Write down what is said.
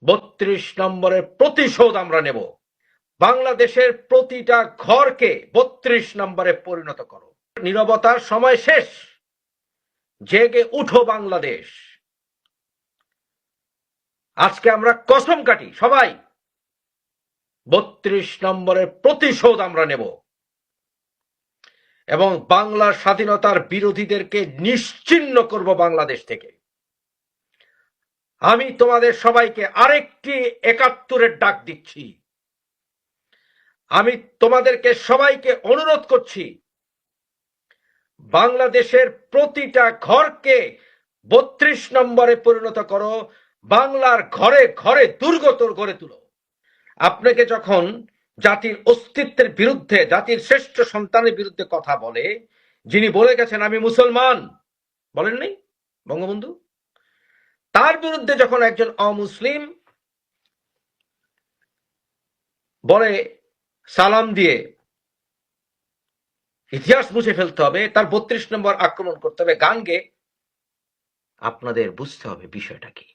32 নম্বরের প্রতিশোধ আমরা নেব। বাংলাদেশের প্রতিটা ঘরকে 32 নম্বরে পরিণত করো। নীরবতার সময় শেষ, জেগে উঠো বাংলাদেশ। আজকে আমরা কসম কাটি সবাই, 32 নম্বরের প্রতিশোধ আমরা নেব এবং বাংলার স্বাধীনতার বিরোধীদেরকে নিশ্চিহ্ন করব বাংলাদেশ থেকে। আমি তোমাদের সবাইকে আরেকটি 71-এর ডাক দিচ্ছি। আমি তোমাদেরকে সবাইকে অনুরোধ করছি, বাংলাদেশের প্রতিটা ঘরকে 32 নম্বরে পরিণত করো। বাংলার ঘরে ঘরে দুর্গ গড়ে তুলো। আপনাকে যখন জাতির অস্তিত্বের বিরুদ্ধে, জাতির শ্রেষ্ঠ সন্তানের বিরুদ্ধে কথা বলে, যিনি বলে গেছেন আমি মুসলমান, বলেননি বঙ্গবন্ধু? তার বিরুদ্ধে যখন একজন অমুসলিম বলে সালাম দিয়ে ইতিহাস মুছে ফেলতে হবে, তার 32 নম্বর আক্রমণ করতে হবে গান গেয়ে, আপনাদের বুঝতে হবে বিষয়টা কি।